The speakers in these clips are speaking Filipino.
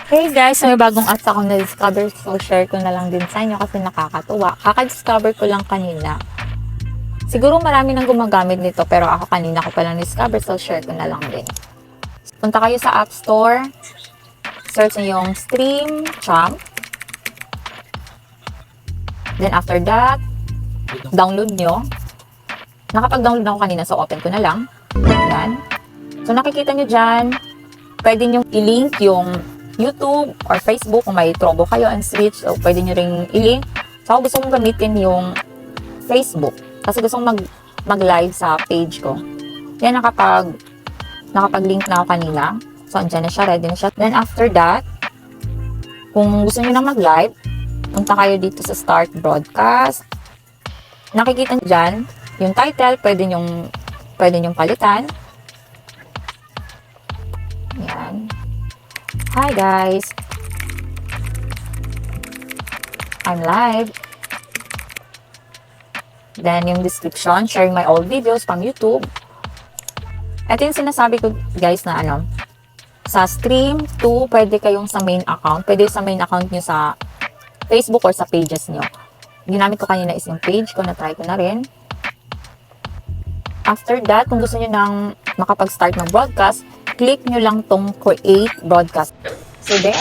Hey guys, may bagong apps akong na-discover, so share ko na lang din sa inyo kasi nakakatuwa. Kaka-discover ko lang kanina. Siguro marami nang gumagamit nito pero ako kanina ko pa lang discover, so share ko na lang din. Punta kayo sa App Store, search niyo yung Stream Champ. Then after that, download nyo. Nakapag-download ako kanina, so open ko na lang. Yan. So nakikita nyo dyan, pwede nyo i-link yung YouTube or Facebook kung may Trovo kayo and Switch. So pwede nyo ring i-link. So ako gusto kong gamitin yung Facebook kasi gusto kong mag-live sa page ko. Yan, nakapag-link na ako kanina. So andyan na siya, ready na siya. Then after that, kung gusto nyo na mag-live, punta kayo dito sa Start Broadcast. Nakikita nyo dyan, yung title, pwede nyong palitan. Yan. Hi guys! I'm live. Then yung description, sharing my old videos from YouTube. Ito yung sinasabi ko guys na sa Stream 2, pwede kayong sa main account. Pwede sa main account nyo sa Facebook or sa pages nyo. Ginamit ko kanina is yung page ko, na-try ko na rin. After that, kung gusto nyo nang makapag-start ng broadcast, click nyo lang tong create broadcast. So there.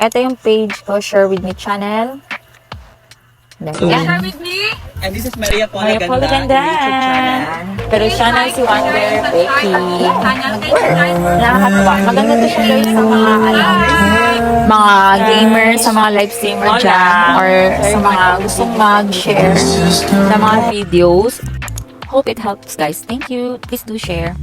Ito yung page ko, Share With Me channel. Share with me. And this is Maria Paula Maria Paula Ganda, Ganda. yung YouTube channel. Pero siya na si Wonder Becky. Nakakatawa. Maganda to siya guys sa mga gamers, sa mga live streamer dyan, or sa mga gustong mag-share ng mga videos. Hope it helps guys. Thank you. Please do share.